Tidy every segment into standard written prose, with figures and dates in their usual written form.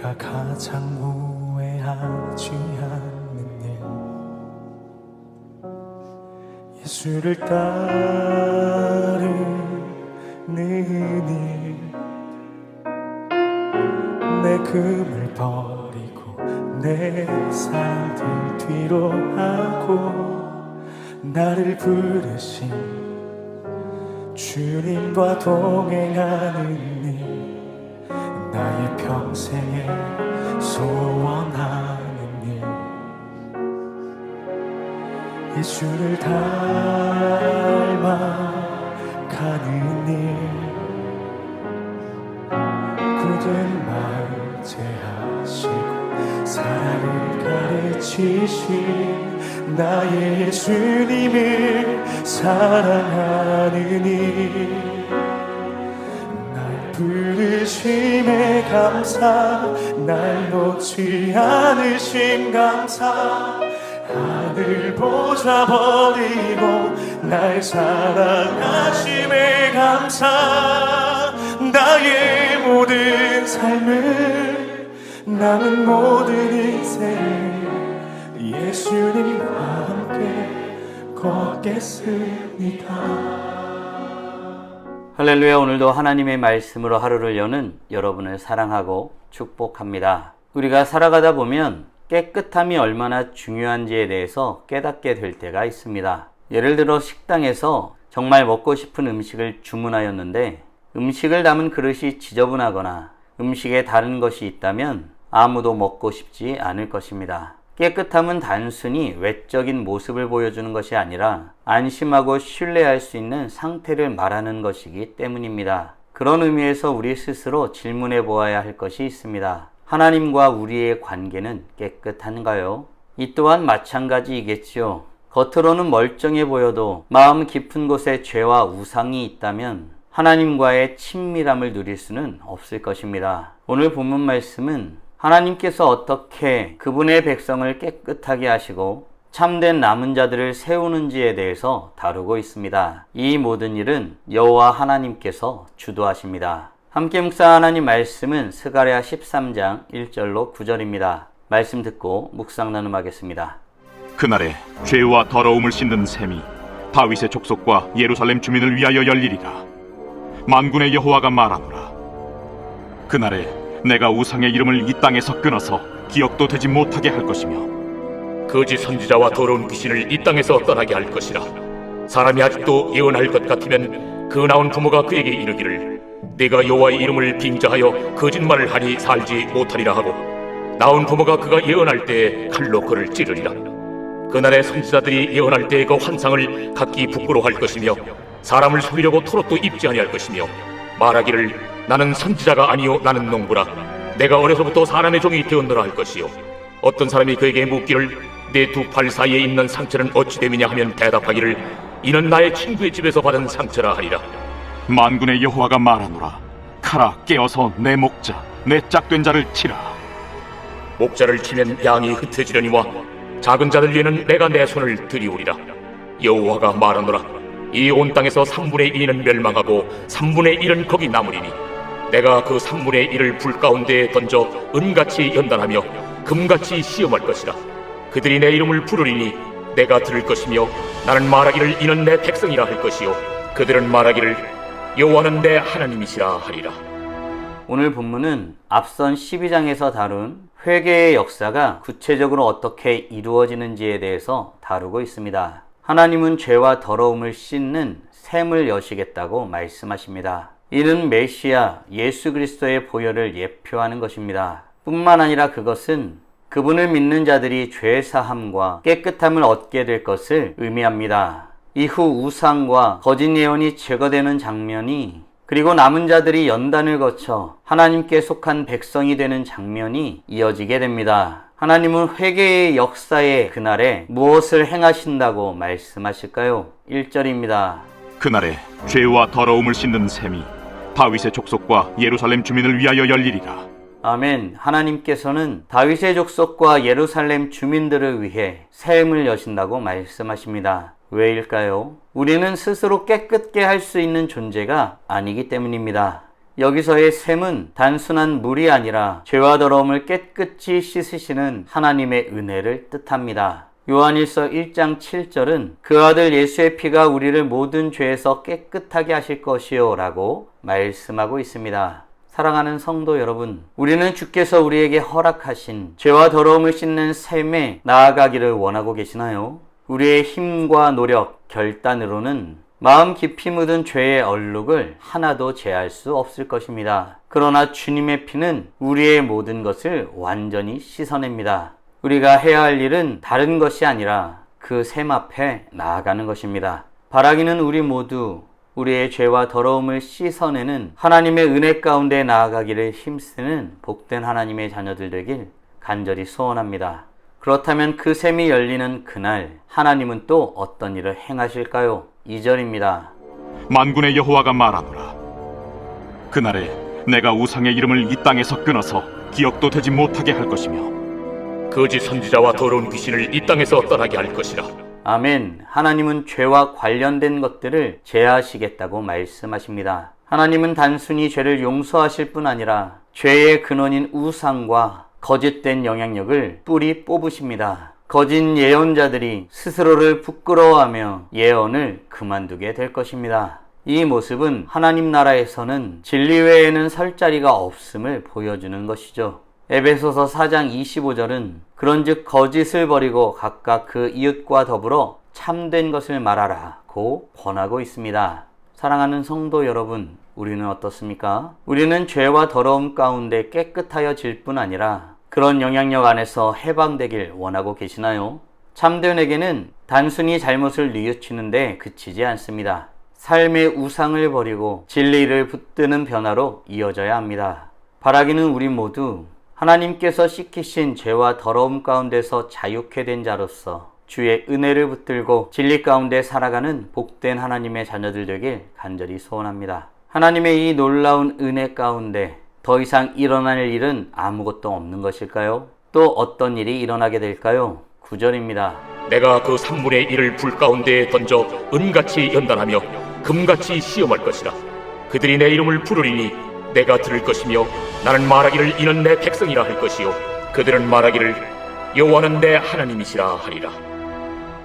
내가 가장 후회하지 않는 일, 예수를 따르는 일, 내 금을 버리고 내 살들 뒤로 하고 나를 부르신 주님과 동행하는 일, 나의 평생에 소원하는 일, 예수를 닮아가는 일, 굳은 마음 제하시고 사랑을 가르치신 나의 예수님을 사랑하는 일, 날 부르심에 감사, 날 놓지 않으심 감사, 하늘 보좌 버리고 날 사랑하심에 감사, 나의 모든 삶을, 남은 모든 인생을 예수님과 함께 걷겠습니다. 할렐루야. 오늘도 하나님의 말씀으로 하루를 여는 여러분을 사랑하고 축복합니다. 우리가 살아가다 보면 깨끗함이 얼마나 중요한지에 대해서 깨닫게 될 때가 있습니다. 예를 들어 식당에서 정말 먹고 싶은 음식을 주문하였는데 음식을 담은 그릇이 지저분하거나 음식에 다른 것이 있다면 아무도 먹고 싶지 않을 것입니다. 깨끗함은 단순히 외적인 모습을 보여주는 것이 아니라 안심하고 신뢰할 수 있는 상태를 말하는 것이기 때문입니다. 그런 의미에서 우리 스스로 질문해 보아야 할 것이 있습니다. 하나님과 우리의 관계는 깨끗한가요? 이 또한 마찬가지이겠지요. 겉으로는 멀쩡해 보여도 마음 깊은 곳에 죄와 우상이 있다면 하나님과의 친밀함을 누릴 수는 없을 것입니다. 오늘 본문 말씀은 하나님께서 어떻게 그분의 백성을 깨끗하게 하시고 참된 남은 자들을 세우는지에 대해서 다루고 있습니다. 이 모든 일은 여호와 하나님께서 주도하십니다. 함께 묵상 하나님 말씀은 스가랴 13장 1절로 9절입니다. 말씀 듣고 묵상 나눔하겠습니다. 그날에 죄와 더러움을 씻는 셈이 다윗의 족속과 예루살렘 주민을 위하여 열리리라. 만군의 여호와가 말하노라. 그날에 내가 우상의 이름을 이 땅에서 끊어서 기억도 되지 못하게 할 것이며 거짓 선지자와 더러운 귀신을 이 땅에서 떠나게 할 것이라. 사람이 아직도 예언할 것 같으면 그 나온 부모가 그에게 이르기를 내가 여호와의 이름을 빙자하여 거짓말을 하니 살지 못하리라 하고 나온 부모가 그가 예언할 때에 칼로 그를 찌르리라. 그날에 선지자들이 예언할 때의 그 환상을 각기 부끄러워할 것이며 사람을 속이려고 토롯도 입지 아니할 것이며 말하기를 나는 선지자가 아니요 나는 농부라. 내가 어려서부터 사람의 종이 되었노라 할 것이요. 어떤 사람이 그에게 묻기를 내 두 팔 사이에 있는 상처는 어찌 됨이냐 하면 대답하기를 이는 나의 친구의 집에서 받은 상처라 하리라. 만군의 여호와가 말하노라. 칼아 깨어서 내 목자 내 짝된 자를 치라. 목자를 치면 양이 흩어지려니와 작은 자들 위에는 내가 내 손을 들이우리라. 여호와가 말하노라. 이 온 땅에서 3분의 2는 멸망하고 3분의 1은 거기 남으리니 내가 그 3분의 1을 불 가운데에 던져 은같이 연단하며 금같이 시험할 것이라. 그들이 내 이름을 부르리니 내가 들을 것이며 나는 말하기를 이는 내 백성이라 할 것이요 그들은 말하기를 여호와는 내 하나님이시라 하리라. 오늘 본문은 앞선 12장에서 다룬 회개의 역사가 구체적으로 어떻게 이루어지는지에 대해서 다루고 있습니다. 하나님은 죄와 더러움을 씻는 셈을 여시겠다고 말씀하십니다. 이는 메시아 예수 그리스도의 보혈을 예표하는 것입니다. 뿐만 아니라 그것은 그분을 믿는 자들이 죄 사함과 깨끗함을 얻게 될 것을 의미합니다. 이후 우상과 거짓 예언이 제거되는 장면이, 그리고 남은 자들이 연단을 거쳐 하나님께 속한 백성이 되는 장면이 이어지게 됩니다. 하나님은 회개의 역사의 그날에 무엇을 행하신다고 말씀하실까요? 1절입니다. 그날에 죄와 더러움을 씻는 셈이 다윗의 족속과 예루살렘 주민을 위하여 열리리라. 아멘. 하나님께서는 다윗의 족속과 예루살렘 주민들을 위해 셈을 여신다고 말씀하십니다. 왜일까요? 우리는 스스로 깨끗게 할 수 있는 존재가 아니기 때문입니다. 여기서의 샘은 단순한 물이 아니라 죄와 더러움을 깨끗이 씻으시는 하나님의 은혜를 뜻합니다. 요한일서 1장 7절은 그 아들 예수의 피가 우리를 모든 죄에서 깨끗하게 하실 것이요 라고 말씀하고 있습니다. 사랑하는 성도 여러분, 우리는 주께서 우리에게 허락하신 죄와 더러움을 씻는 샘에 나아가기를 원하고 계시나요? 우리의 힘과 노력, 결단으로는 마음 깊이 묻은 죄의 얼룩을 하나도 제할 수 없을 것입니다. 그러나 주님의 피는 우리의 모든 것을 완전히 씻어냅니다. 우리가 해야 할 일은 다른 것이 아니라 그 샘 앞에 나아가는 것입니다. 바라기는 우리 모두 우리의 죄와 더러움을 씻어내는 하나님의 은혜 가운데 나아가기를 힘쓰는 복된 하나님의 자녀들 되길 간절히 소원합니다. 그렇다면 그 샘이 열리는 그날 하나님은 또 어떤 일을 행하실까요? 2절입니다. 만군의 여호와가 말하노라. 그날에 내가 우상의 이름을 이 땅에서 끊어서 기억도 되지 못하게 할 것이며 거짓 선지자와 더러운 귀신을 이 땅에서 떠나게 할 것이라. 아멘. 하나님은 죄와 관련된 것들을 제하시겠다고 말씀하십니다. 하나님은 단순히 죄를 용서하실 뿐 아니라 죄의 근원인 우상과 거짓된 영향력을 뿌리 뽑으십니다. 거짓 예언자들이 스스로를 부끄러워하며 예언을 그만두게 될 것입니다. 이 모습은 하나님 나라에서는 진리 외에는 설 자리가 없음을 보여주는 것이죠. 에베소서 4장 25절은 그런즉 거짓을 버리고 각각 그 이웃과 더불어 참된 것을 말하라고 권하고 있습니다. 사랑하는 성도 여러분, 우리는 어떻습니까? 우리는 죄와 더러움 가운데 깨끗하여질 뿐 아니라 그런 영향력 안에서 해방되길 원하고 계시나요? 참된에게는 단순히 잘못을 뉘우치는데 그치지 않습니다. 삶의 우상을 버리고 진리를 붙드는 변화로 이어져야 합니다. 바라기는 우리 모두 하나님께서 씻기신 죄와 더러움 가운데서 자유케 된 자로서 주의 은혜를 붙들고 진리 가운데 살아가는 복된 하나님의 자녀들 되길 간절히 소원합니다. 하나님의 이 놀라운 은혜 가운데 더 이상 일어날 일은 아무것도 없는 것일까요? 또 어떤 일이 일어나게 될까요? 9절입니다. 내가 그 산물의 이를 불 가운데에 던져 은같이 연단하며 금같이 시험할 것이라. 그들이 내 이름을 부르리니 내가 들을 것이며 나는 말하기를 이는 내 백성이라 할 것이요 그들은 말하기를 여호와는 내 하나님이시라 하리라.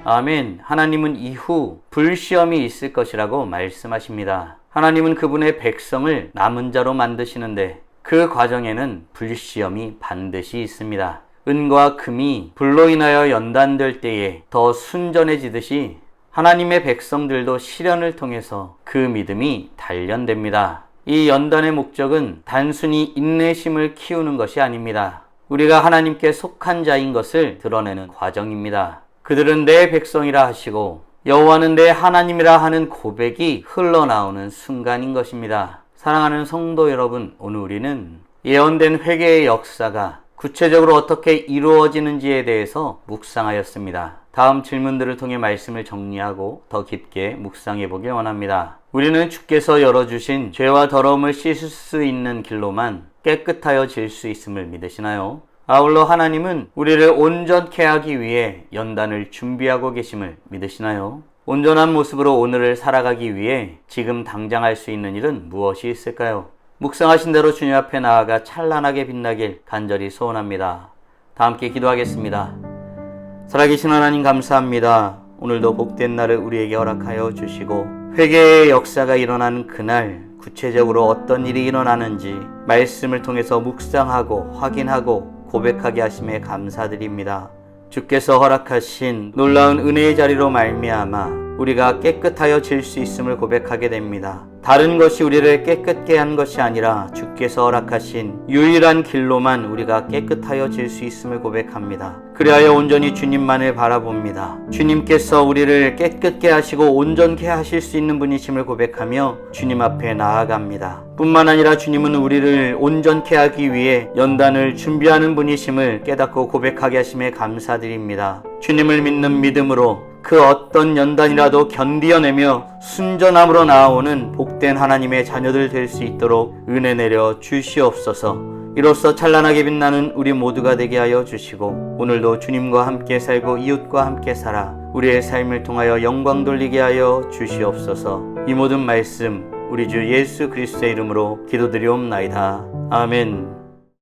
아멘. 하나님은 이후 불시험이 있을 것이라고 말씀하십니다. 하나님은 그분의 백성을 남은 자로 만드시는데 그 과정에는 불시험이 반드시 있습니다. 은과 금이 불로 인하여 연단될 때에 더 순전해지듯이 하나님의 백성들도 시련을 통해서 그 믿음이 단련됩니다. 이 연단의 목적은 단순히 인내심을 키우는 것이 아닙니다. 우리가 하나님께 속한 자인 것을 드러내는 과정입니다. 그들은 내 백성이라 하시고 여호와는 내 하나님이라 하는 고백이 흘러나오는 순간인 것입니다. 사랑하는 성도 여러분, 오늘 우리는 예언된 회개의 역사가 구체적으로 어떻게 이루어지는지에 대해서 묵상하였습니다. 다음 질문들을 통해 말씀을 정리하고 더 깊게 묵상해 보길 원합니다. 우리는 주께서 열어주신 죄와 더러움을 씻을 수 있는 길로만 깨끗하여질 수 있음을 믿으시나요? 아울러 하나님은 우리를 온전케 하기 위해 연단을 준비하고 계심을 믿으시나요? 온전한 모습으로 오늘을 살아가기 위해 지금 당장 할 수 있는 일은 무엇이 있을까요? 묵상하신 대로 주님 앞에 나아가 찬란하게 빛나길 간절히 소원합니다. 다 함께 기도하겠습니다. 살아계신 하나님 감사합니다. 오늘도 복된 날을 우리에게 허락하여 주시고 회개의 역사가 일어나는 그날 구체적으로 어떤 일이 일어나는지 말씀을 통해서 묵상하고 확인하고 고백하게 하심에 감사드립니다. 주께서 허락하신 놀라운 은혜의 자리로 말미암아 우리가 깨끗하여질 수 있음을 고백하게 됩니다. 다른 것이 우리를 깨끗게 한 것이 아니라 주께서 허락하신 유일한 길로만 우리가 깨끗하여질 수 있음을 고백합니다. 그리하여 온전히 주님만을 바라봅니다. 주님께서 우리를 깨끗게 하시고 온전케 하실 수 있는 분이심을 고백하며 주님 앞에 나아갑니다. 뿐만 아니라 주님은 우리를 온전케 하기 위해 연단을 준비하는 분이심을 깨닫고 고백하게 하심에 감사드립니다. 주님을 믿는 믿음으로 그 어떤 연단이라도 견디어내며 순전함으로 나아오는 복된 하나님의 자녀들 될 수 있도록 은혜 내려 주시옵소서. 이로써 찬란하게 빛나는 우리 모두가 되게 하여 주시고 오늘도 주님과 함께 살고 이웃과 함께 살아 우리의 삶을 통하여 영광 돌리게 하여 주시옵소서. 이 모든 말씀 우리 주 예수 그리스도의 이름으로 기도드리옵나이다. 아멘.